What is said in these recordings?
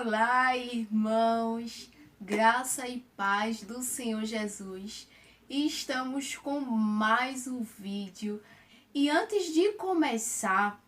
Olá, irmãos, graça e paz do Senhor Jesus. E estamos com mais um vídeo. E antes de começar,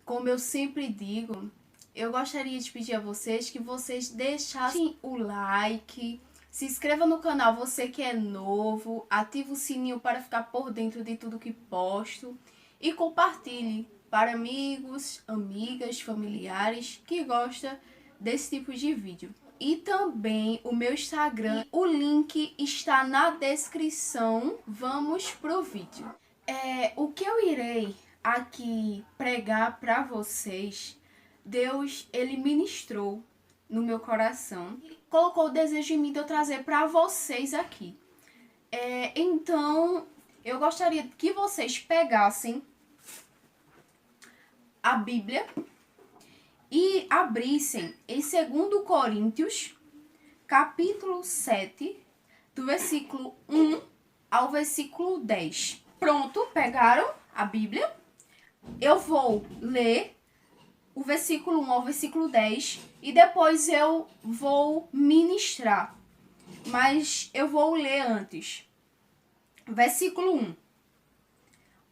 como eu sempre digo, eu gostaria de pedir a vocês que vocês deixassem o like, se inscreva no canal você que é novo, ative o sininho para ficar por dentro de tudo que posto e compartilhe para amigos, amigas, familiares que gostam desse tipo de vídeo. E também o meu Instagram, o link está na descrição. Vamos pro vídeo. O que eu irei aqui pregar para vocês, Deus, ele ministrou no meu coração, colocou o desejo em mim de eu trazer para vocês aqui. Então, eu gostaria que vocês pegassem a Bíblia e abrissem em 2 Coríntios, capítulo 7, do versículo 1 ao versículo 10. Pronto, pegaram a Bíblia? Eu vou ler o versículo 1 ao versículo 10 e depois eu vou ministrar. Mas eu vou ler antes. Versículo 1.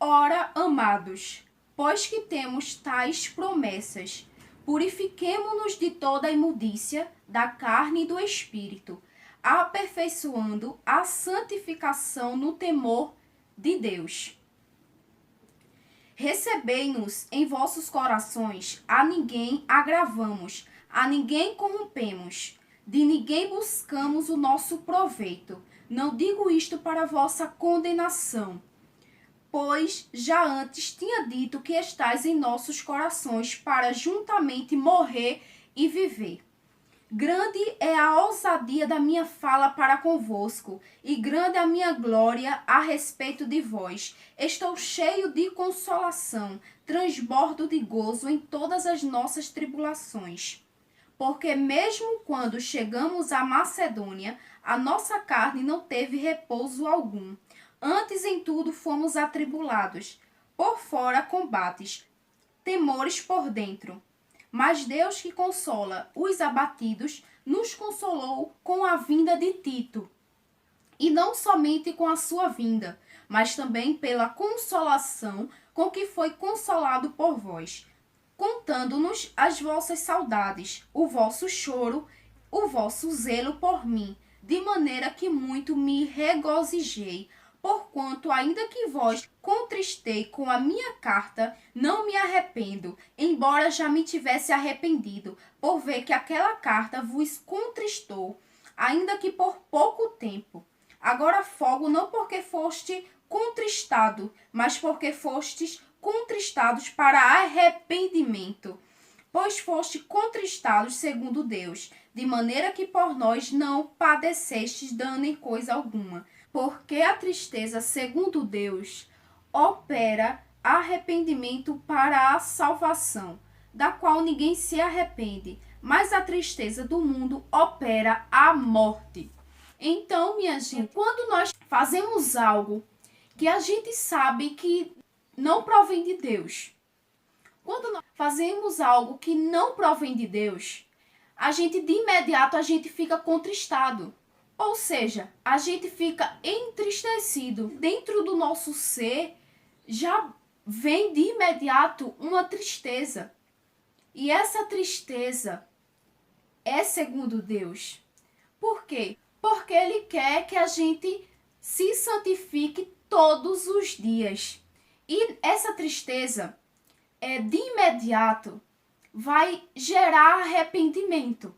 Ora, amados, pois que temos tais promessas, purifiquemo-nos de toda a imundícia da carne e do espírito, aperfeiçoando a santificação no temor de Deus. Recebei-nos em vossos corações, a ninguém agravamos, a ninguém corrompemos, de ninguém buscamos o nosso proveito. Não digo isto para vossa condenação, pois já antes tinha dito que estais em nossos corações para juntamente morrer e viver. Grande é a ousadia da minha fala para convosco, e grande a minha glória a respeito de vós. Estou cheio de consolação, transbordo de gozo em todas as nossas tribulações. Porque mesmo quando chegamos à Macedônia, a nossa carne não teve repouso algum. Antes em tudo fomos atribulados, por fora combates, temores por dentro. Mas Deus que consola os abatidos, nos consolou com a vinda de Tito. E não somente com a sua vinda, mas também pela consolação com que foi consolado por vós, contando-nos as vossas saudades, o vosso choro, o vosso zelo por mim, de maneira que muito me regozijei, porquanto, ainda que vós contristei com a minha carta, não me arrependo, embora já me tivesse arrependido, por ver que aquela carta vos contristou, ainda que por pouco tempo. Agora folgo não porque foste contristado, mas porque fostes contristados para arrependimento. Pois foste contristados segundo Deus, de maneira que por nós não padecestes dano em coisa alguma. Porque a tristeza, segundo Deus, opera arrependimento para a salvação, da qual ninguém se arrepende, mas a tristeza do mundo opera a morte. Então, minha gente, quando nós fazemos algo que a gente sabe que não provém de Deus, quando nós fazemos algo que não provém de Deus, a gente de imediato a gente fica contristado. Ou seja, a gente fica entristecido. Dentro do nosso ser já vem de imediato uma tristeza. E essa tristeza é segundo Deus. Por quê? Porque Ele quer que a gente se santifique todos os dias. E essa tristeza, de imediato, vai gerar arrependimento.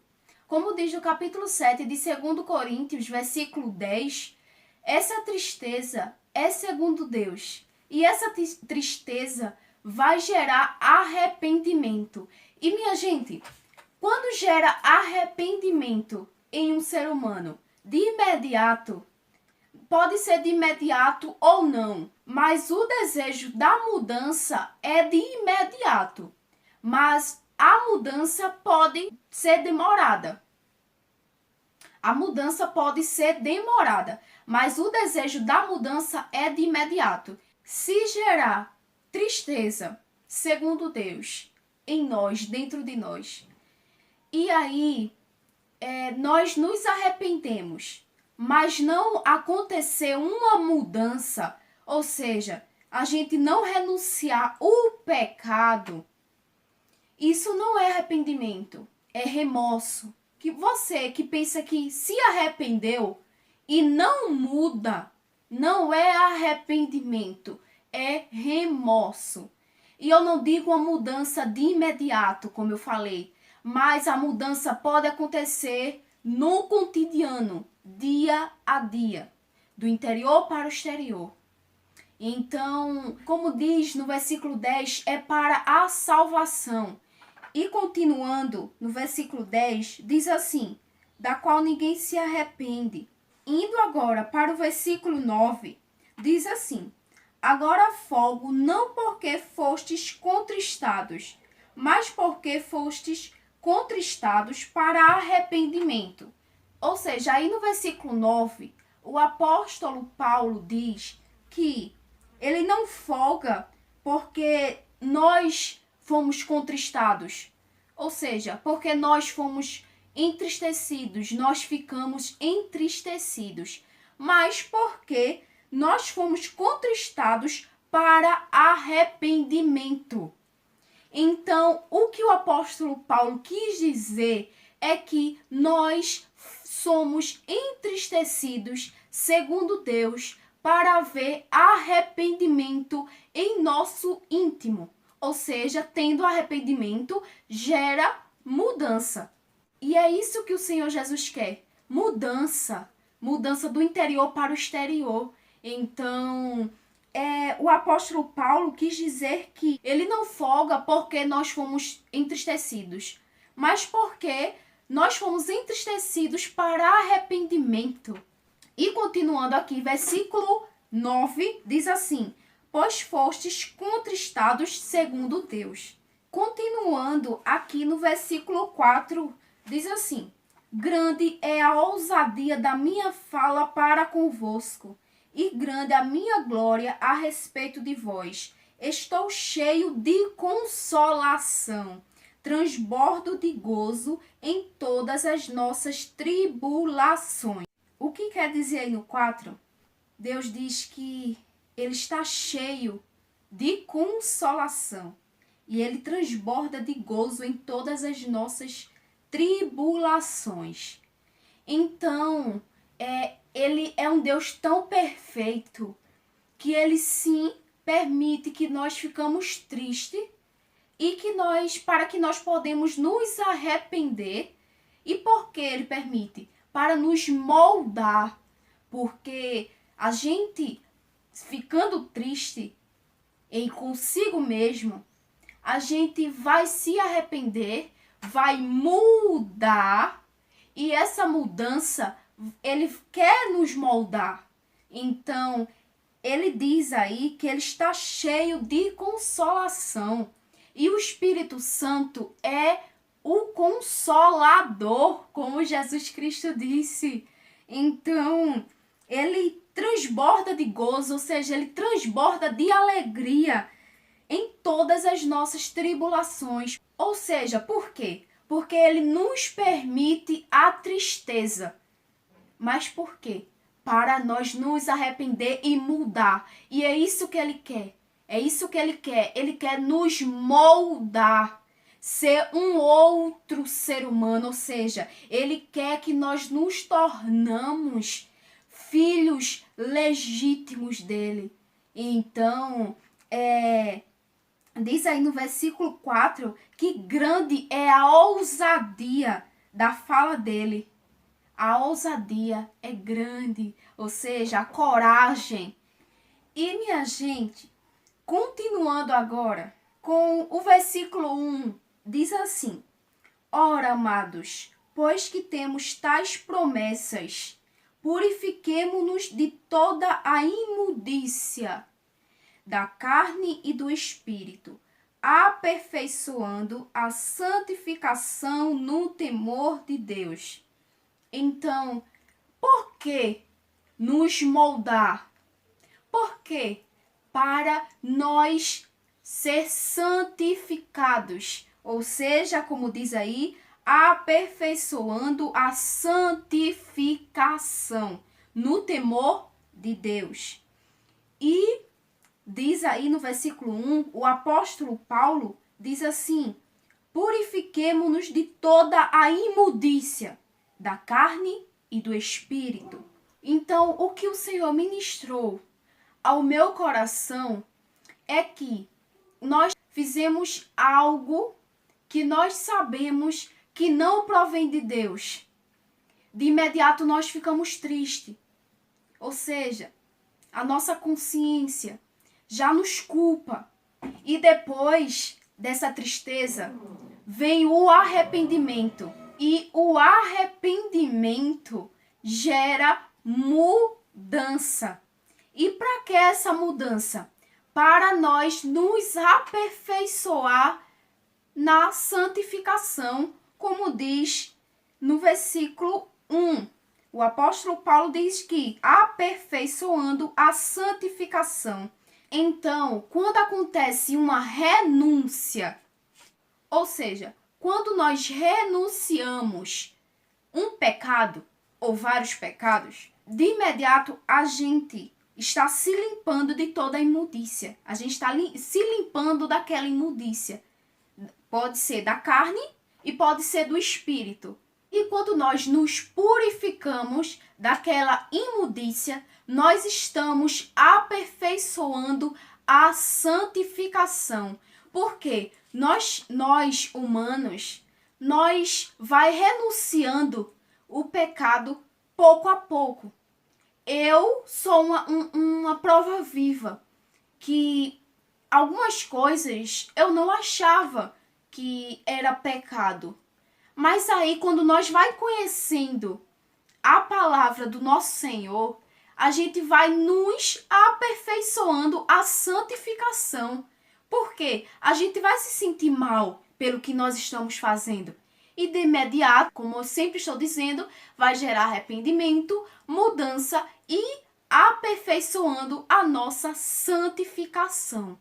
Como diz no capítulo 7 de 2 Coríntios, versículo 10, essa tristeza é segundo Deus. E essa tristeza vai gerar arrependimento. E, minha gente, quando gera arrependimento em um ser humano, de imediato, pode ser de imediato ou não, mas o desejo da mudança é de imediato. Mas a mudança pode ser demorada. A mudança pode ser demorada, mas o desejo da mudança é de imediato. Se gerar tristeza, segundo Deus, em nós, dentro de nós, E aí, nós nos arrependemos, mas não aconteceu uma mudança, ou seja, a gente não renunciar o pecado, isso não é arrependimento, é remorso. Que você que pensa que se arrependeu e não muda, não é arrependimento, é remorso. E eu não digo uma mudança de imediato, como eu falei, mas a mudança pode acontecer no cotidiano, dia a dia, do interior para o exterior. Então, como diz no versículo 10, é para a salvação. E continuando, no versículo 10, diz assim, da qual ninguém se arrepende. Indo agora para o versículo 9, diz assim, agora folgo não porque fostes contristados, mas porque fostes contristados para arrependimento. Ou seja, aí no versículo 9, o apóstolo Paulo diz que ele não folga porque nós fomos contristados. Ou seja, porque nós fomos entristecidos, nós ficamos entristecidos. Mas porque nós fomos contristados para arrependimento. Então, o que o apóstolo Paulo quis dizer é que nós somos entristecidos, segundo Deus, para haver arrependimento em nosso íntimo. Ou seja, tendo arrependimento, gera mudança. E é isso que o Senhor Jesus quer. Mudança. Mudança do interior para o exterior. Então, o apóstolo Paulo quis dizer que ele não folga porque nós fomos entristecidos, mas porque nós fomos entristecidos para arrependimento. E continuando aqui, versículo 9 diz assim, pois fostes contristados segundo Deus. Continuando aqui no versículo 4, diz assim, grande é a ousadia da minha fala para convosco, e grande a minha glória a respeito de vós. Estou cheio de consolação, transbordo de gozo em todas as nossas tribulações. O que quer dizer aí no 4? Deus diz que ele está cheio de consolação e ele transborda de gozo em todas as nossas tribulações. Então, ele é um Deus tão perfeito que ele sim permite que nós ficamos tristes e que para que nós podemos nos arrepender. E por que ele permite? Para nos moldar, porque a gente ficando triste em consigo mesmo, a gente vai se arrepender, vai mudar, e essa mudança, ele quer nos moldar. Então, ele diz aí que ele está cheio de consolação, e o Espírito Santo é o Consolador, como Jesus Cristo disse. Então, ele transborda de gozo, ou seja, ele transborda de alegria em todas as nossas tribulações. Ou seja, por quê? Porque ele nos permite a tristeza. Mas por quê? Para nós nos arrepender e mudar. E é isso que ele quer. É isso que ele quer. Ele quer nos moldar, ser um outro ser humano, ou seja, ele quer que nós nos tornamos filhos legítimos dele. Então, diz aí no versículo 4 que grande é a ousadia da fala dele. A ousadia é grande, ou seja, a coragem. E minha gente, continuando agora com o versículo 1, diz assim, ora, amados, pois que temos tais promessas, purifiquemo-nos de toda a imundícia da carne e do espírito, aperfeiçoando a santificação no temor de Deus. Então, por que nos moldar? Por quê? Para nós ser santificados, ou seja, como diz aí, aperfeiçoando a santificação no temor de Deus. E diz aí no versículo 1, o apóstolo Paulo diz assim: purifiquemo-nos de toda a imundícia da carne e do espírito. Então, o que o Senhor ministrou ao meu coração é que nós fizemos algo que nós sabemos que não provém de Deus. De imediato nós ficamos tristes. Ou seja, a nossa consciência já nos culpa. E depois dessa tristeza vem o arrependimento. E o arrependimento gera mudança. E para que essa mudança? Para nós nos aperfeiçoar na santificação, como diz no versículo 1. O apóstolo Paulo diz que aperfeiçoando a santificação. Então, quando acontece uma renúncia, ou seja, quando nós renunciamos um pecado ou vários pecados, de imediato a gente está se limpando de toda a imundícia. A gente está se limpando daquela imundícia. Pode ser da carne e pode ser do espírito. E quando nós nos purificamos daquela imundícia, nós estamos aperfeiçoando a santificação. Porque nós humanos, nós vai renunciando o pecado pouco a pouco. Eu sou uma prova viva que algumas coisas eu não achava que era pecado. Mas aí, quando nós vai conhecendo a palavra do nosso Senhor, a gente vai nos aperfeiçoando a santificação. Porque a gente vai se sentir mal pelo que nós estamos fazendo. E de imediato, como eu sempre estou dizendo, vai gerar arrependimento, mudança e aperfeiçoando a nossa santificação.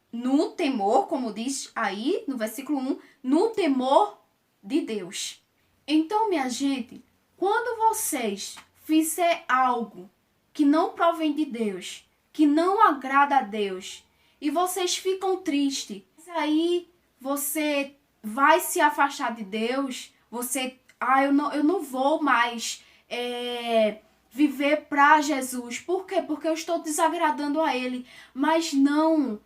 No temor, como diz aí no versículo 1, no temor de Deus. Então, minha gente, quando vocês fizer algo que não provém de Deus, que não agrada a Deus, e vocês ficam tristes, aí você vai se afastar de Deus, eu não vou mais viver para Jesus. Por quê? Porque eu estou desagradando a Ele. Mas não.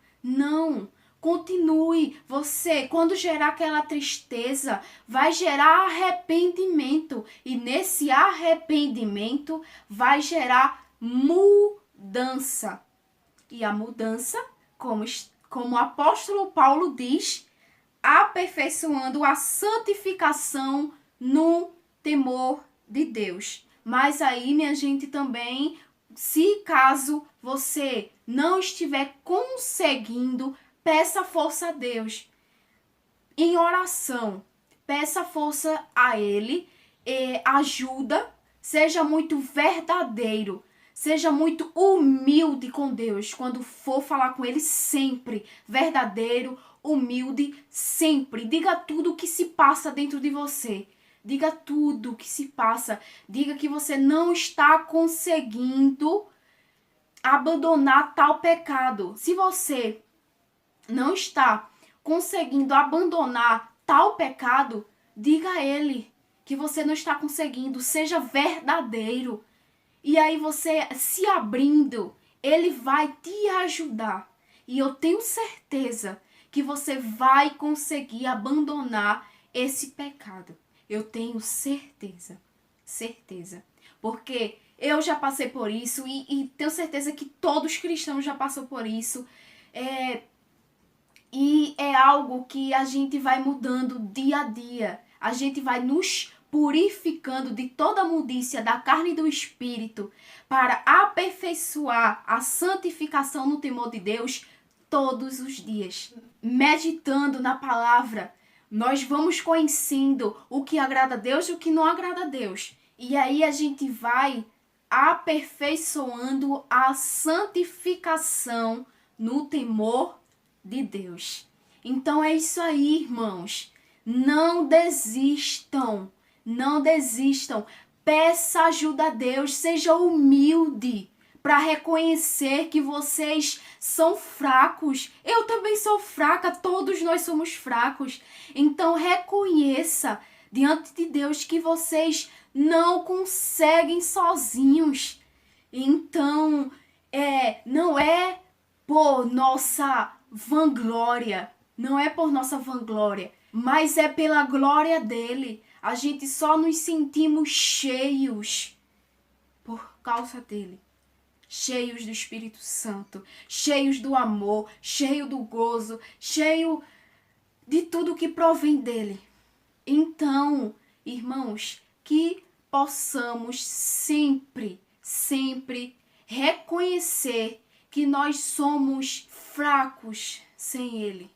Continue. Você, quando gerar aquela tristeza, vai gerar arrependimento. E nesse arrependimento vai gerar mudança. E a mudança, como o apóstolo Paulo diz, aperfeiçoando a santificação no temor de Deus. Mas aí, minha gente, também, se caso você não estiver conseguindo, peça força a Deus. Em oração, peça força a Ele, ajuda, seja muito verdadeiro. Seja muito humilde com Deus quando for falar com Ele, sempre verdadeiro, humilde, sempre. Diga tudo o que se passa dentro de você. Diga tudo o que se passa. Diga que você não está conseguindo abandonar tal pecado. Se você não está conseguindo abandonar tal pecado, diga a Ele que você não está conseguindo. Seja verdadeiro. E aí você se abrindo, Ele vai te ajudar. E eu tenho certeza que você vai conseguir abandonar esse pecado. Eu tenho certeza. Porque eu já passei por isso e tenho certeza que todos os cristãos já passaram por isso. E é algo que a gente vai mudando dia a dia. A gente vai nos purificando de toda a mudícia da carne e do espírito para aperfeiçoar a santificação no temor de Deus todos os dias. Meditando na palavra, nós vamos conhecendo o que agrada a Deus e o que não agrada a Deus. E aí a gente vai aperfeiçoando a santificação no temor de Deus. Então é isso aí, irmãos. Não desistam, não desistam. Peça ajuda a Deus, seja humilde para reconhecer que vocês são fracos. Eu também sou fraca, todos nós somos fracos. Então reconheça diante de Deus que vocês não conseguem sozinhos. Então, não é por nossa vanglória, não é por nossa vanglória, mas é pela glória dele. A gente só nos sentimos cheios por causa dele. Cheios do Espírito Santo, cheios do amor, cheio do gozo, cheio de tudo que provém dele. Então, irmãos, que possamos sempre, sempre reconhecer que nós somos fracos sem ele.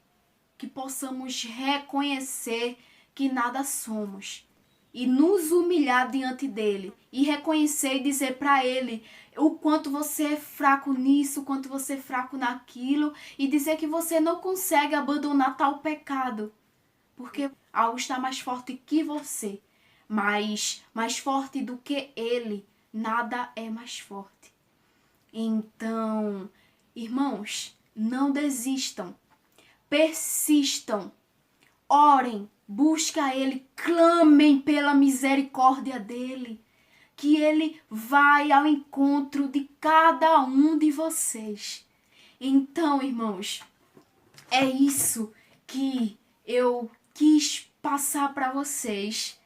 Que possamos reconhecer que nada somos e nos humilhar diante dele e reconhecer e dizer para ele o quanto você é fraco nisso, o quanto você é fraco naquilo, e dizer que você não consegue abandonar tal pecado, porque algo está mais forte que você, mais forte do que ele, nada é mais forte. Então, irmãos, não desistam, persistam, orem, busquem a ele, clamem pela misericórdia dele, que ele vai ao encontro de cada um de vocês. Então, irmãos, é isso que eu quis passar para vocês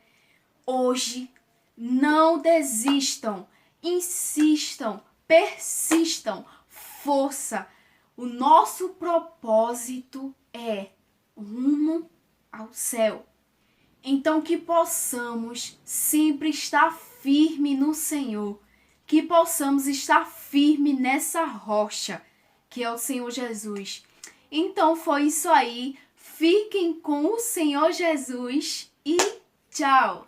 hoje. Não desistam, insistam, persistam, força. O nosso propósito é rumo ao céu. Então que possamos sempre estar firme no Senhor, que possamos estar firme nessa rocha que é o Senhor Jesus. Então foi isso aí. Fiquem com o Senhor Jesus e tchau!